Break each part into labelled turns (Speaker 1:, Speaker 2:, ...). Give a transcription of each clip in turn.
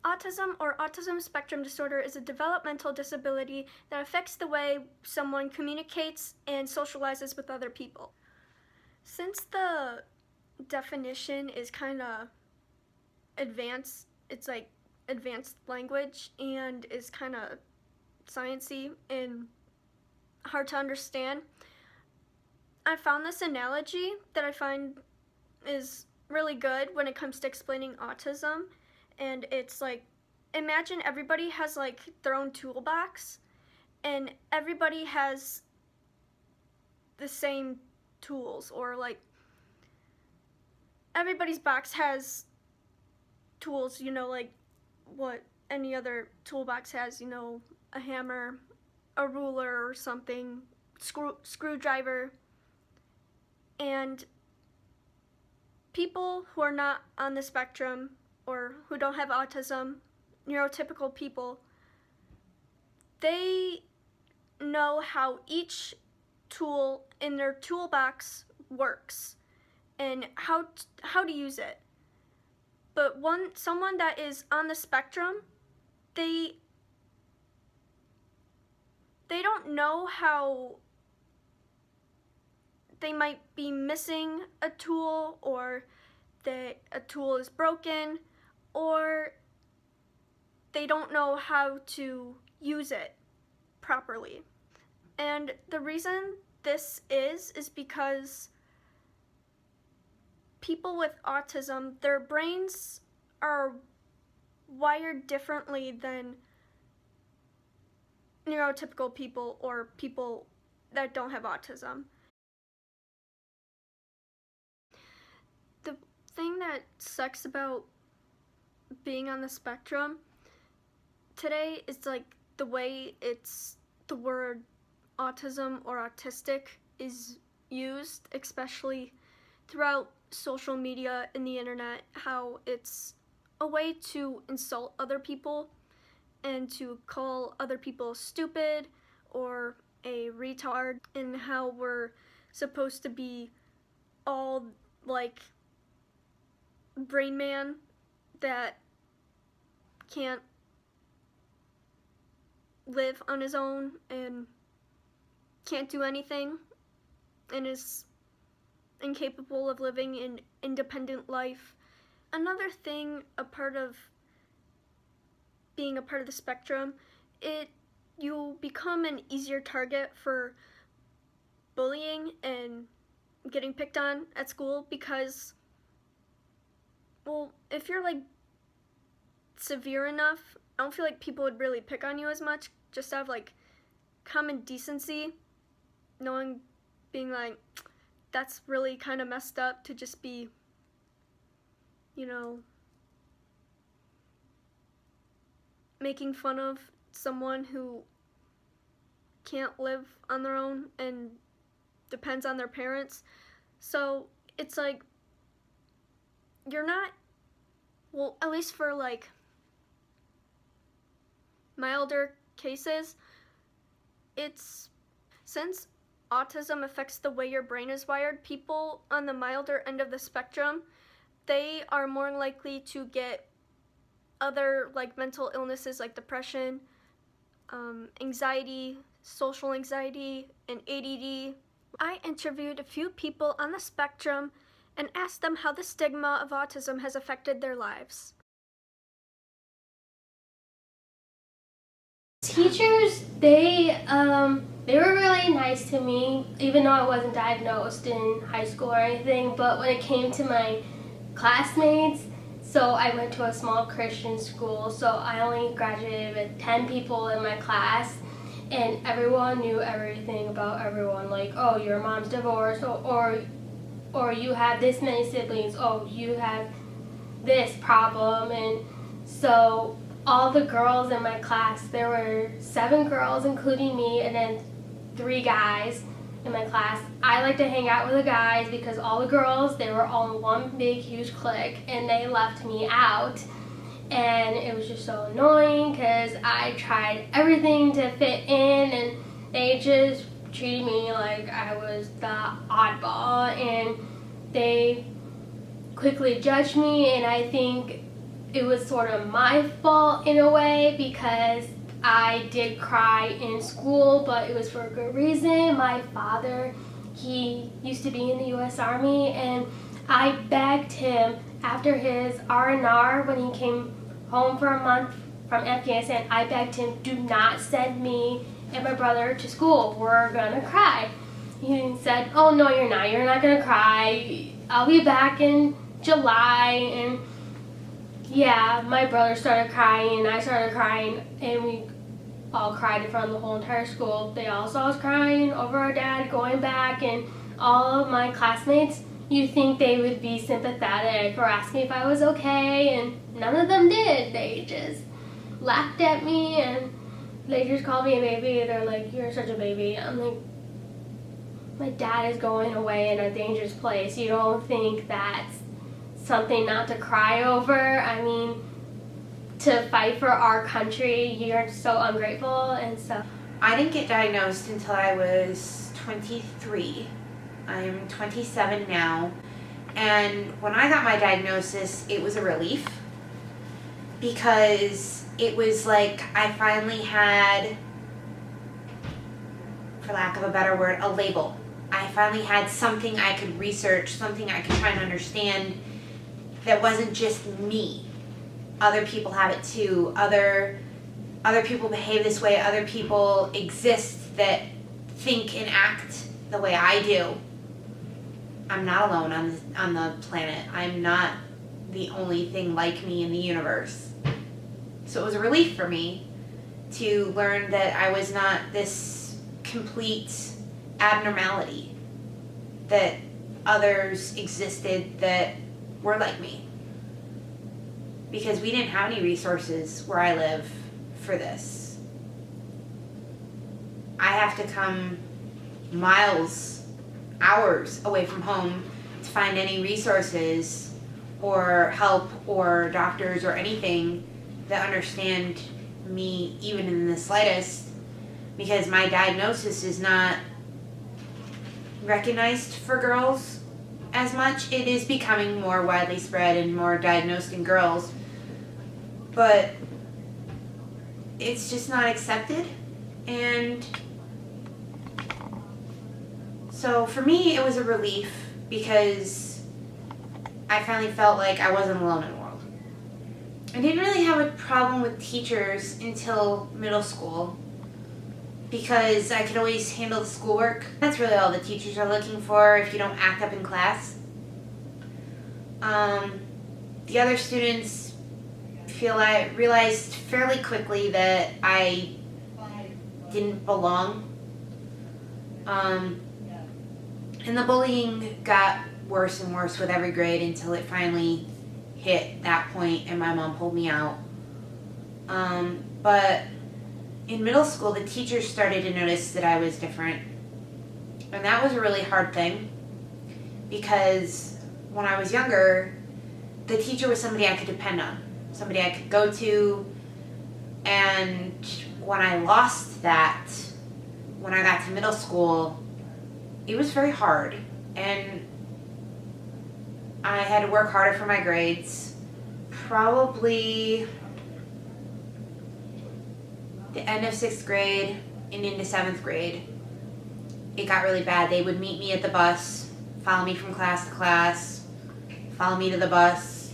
Speaker 1: Autism or autism spectrum disorder is a developmental disability that affects the way someone communicates and socializes with other people. Since the definition is kind of advanced, it's like advanced language and is kind of sciencey and hard to understand, I found this analogy that I find is really good when it comes to explaining autism. And it's like, imagine everybody has like their own toolbox and everybody has the same tools, or like everybody's box has tools, like what any other toolbox has, a hammer, a ruler or something, screwdriver. And people who are not on the spectrum or who don't have autism, neurotypical people, they know how each tool in their toolbox works and how to use it. But someone that is on the spectrum, they don't know how they might be missing a tool, or that a tool is broken, or they don't know how to use it properly. And the reason this is because people with autism, their brains are wired differently than neurotypical people or people that don't have autism. The thing that sucks about being on the spectrum today is like the way the word autism or autistic is used, especially throughout social media and the internet, how it's a way to insult other people and to call other people stupid or a retard, and how we're supposed to be all like Brain Man that can't live on his own and can't do anything and is incapable of living an independent life. Another thing, a part of being a part of the spectrum, you become an easier target for bullying and getting picked on at school because, well, if you're like severe enough, I don't feel like people would really pick on you as much, just out of like common decency, being like, that's really kind of messed up to just be, making fun of someone who can't live on their own and depends on their parents. So it's like, you're not, well, at least for like milder cases, since autism affects the way your brain is wired, people on the milder end of the spectrum, they are more likely to get other like mental illnesses like depression, anxiety, social anxiety, and ADD. I interviewed a few people on the spectrum and asked them how the stigma of autism has affected their lives.
Speaker 2: Teachers, they were really nice to me, even though I wasn't diagnosed in high school or anything. But when it came to my classmates, so I went to a small Christian school, so I only graduated with 10 people in my class, and everyone knew everything about everyone. Like, oh, your mom's divorced, or you have this many siblings, oh, you have this problem. And so all the girls in my class, there were 7 girls including me, and then 3 guys in my class. I like to hang out with the guys because all the girls, they were all in one big huge clique and they left me out, and it was just so annoying because I tried everything to fit in and they just treated me like I was the oddball, and they quickly judged me. And I think it was sort of my fault in a way because I did cry in school, but it was for a good reason. My father, he used to be in the U.S. Army, and I begged him after his R&R when he came home for a month from Afghanistan. I begged him, do not send me and my brother to school. We're gonna cry. He said, oh no, you're not. You're not gonna cry. I'll be back in July. And yeah, my brother started crying and I started crying, and we all cried in front of the whole entire school. They all saw us crying over our dad going back, and all of my classmates, you think they would be sympathetic or ask me if I was okay, and none of them did. They just laughed at me and they just called me a baby. They're like, you're such a baby. I'm like, my dad is going away in a dangerous place. You don't think that's something not to cry over? I mean, to fight for our country, you're so ungrateful and stuff.
Speaker 3: I didn't get diagnosed until I was 23. I'm 27 now. And when I got my diagnosis, it was a relief because it was like I finally had, for lack of a better word, a label. I finally had something I could research, something I could try and understand that wasn't just me. Other people have it too. Other people behave this way. Other people exist that think and act the way I do. I'm not alone on the planet. I'm not the only thing like me in the universe. So it was a relief for me to learn that I was not this complete abnormality, that others existed that were like me. Because we didn't have any resources where I live for this. I have to come miles, hours away from home to find any resources or help or doctors or anything that understand me even in the slightest, because my diagnosis is not recognized for girls as much. It is becoming more widely spread and more diagnosed in girls, but it's just not accepted. And so for me, it was a relief because I finally felt like I wasn't alone in the world. I didn't really have a problem with teachers until middle school because I could always handle the schoolwork. That's really all the teachers are looking for if you don't act up in class. The other students realized fairly quickly that I didn't belong. And the bullying got worse and worse with every grade until it finally hit that point and my mom pulled me out. But in middle school, the teachers started to notice that I was different. And that was a really hard thing because when I was younger, the teacher was somebody I could depend on, somebody I could go to. And when I lost that, when I got to middle school, it was very hard. And I had to work harder for my grades. Probably the end of 6th grade and into 7th grade, it got really bad. They would meet me at the bus, follow me from class to class, follow me to the bus.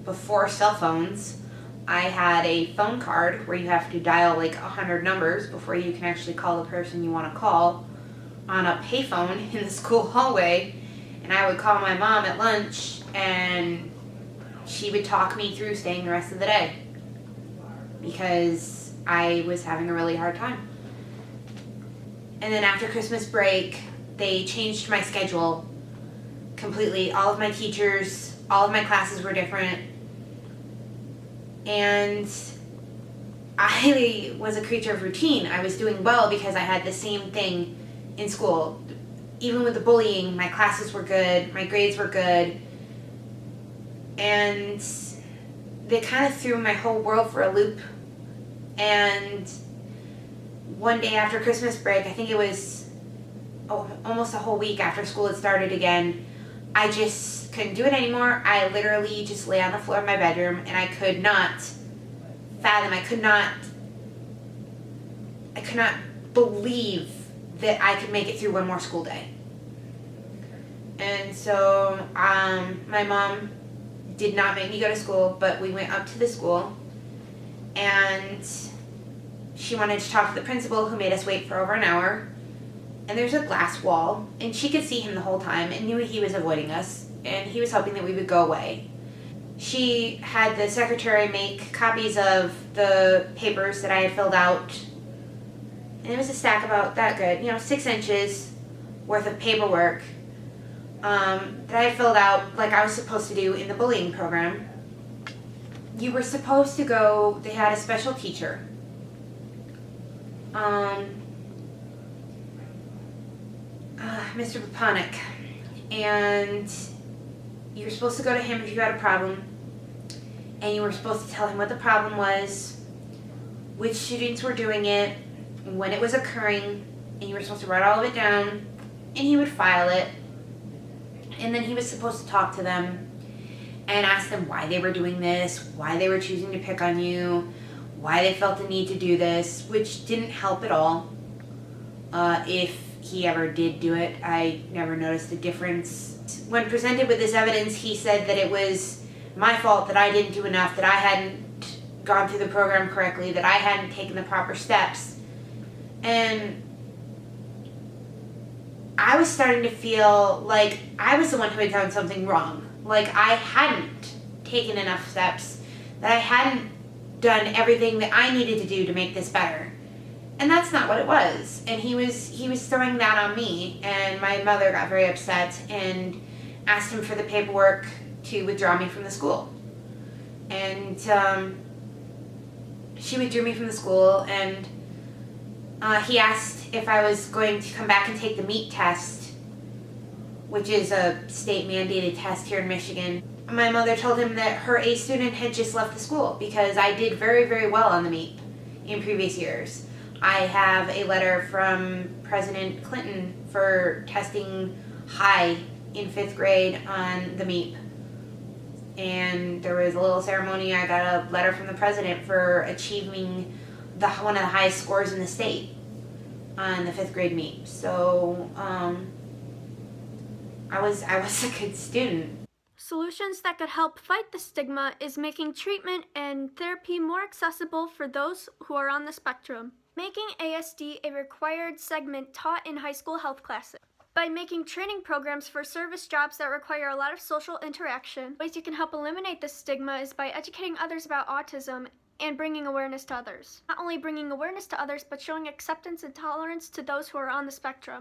Speaker 3: Before cell phones, I had a phone card where you have to dial like 100 numbers before you can actually call the person you want to call on a payphone in the school hallway. And I would call my mom at lunch and she would talk me through staying the rest of the day because I was having a really hard time. And then after Christmas break, they changed my schedule completely. All of my teachers, all of my classes were different. And I was a creature of routine. I was doing well because I had the same thing in school. Even with the bullying, my classes were good, my grades were good. And they kind of threw my whole world for a loop. And one day after Christmas break, I think it was almost a whole week after school had started again, I just just couldn't do it anymore. I literally just lay on the floor of my bedroom, and I could not fathom, I could not believe that I could make it through one more school day. And so my mom did not make me go to school, but we went up to the school, and she wanted to talk to the principal, who made us wait for over an hour. And there's a glass wall, and she could see him the whole time and knew he was avoiding us, and he was hoping that we would go away. She had the secretary make copies of the papers that I had filled out, and it was a stack about that good, 6 inches worth of paperwork that I had filled out like I was supposed to do in the bullying program. You were supposed to go, they had a special teacher. Mr. Papanik, and you were supposed to go to him if you had a problem, and you were supposed to tell him what the problem was, which students were doing it, when it was occurring, and you were supposed to write all of it down, and he would file it, and then he was supposed to talk to them and ask them why they were doing this, why they were choosing to pick on you, why they felt the need to do this, which didn't help at all. If he ever did do it, I never noticed a difference. When presented with this evidence, he said that it was my fault, that I didn't do enough, that I hadn't gone through the program correctly, that I hadn't taken the proper steps. And I was starting to feel like I was the one who had done something wrong. Like I hadn't taken enough steps, that I hadn't done everything that I needed to do to make this better. And that's not what it was. And he was throwing that on me, and my mother got very upset and asked him for the paperwork to withdraw me from the school. And she withdrew me from the school, and he asked if I was going to come back and take the MEET test, which is a state mandated test here in Michigan. My mother told him that her A student had just left the school because I did very, very well on the MEET in previous years. I have a letter from President Clinton for testing high in 5th grade on the MEEP. And there was a little ceremony. I got a letter from the president for achieving one of the highest scores in the state on the 5th grade MEEP. So I was a good student.
Speaker 1: Solutions that could help fight the stigma is making treatment and therapy more accessible for those who are on the spectrum. Making ASD a required segment taught in high school health classes. By making training programs for service jobs that require a lot of social interaction. Ways you can help eliminate this stigma is by educating others about autism and bringing awareness to others. Not only bringing awareness to others, but showing acceptance and tolerance to those who are on the spectrum.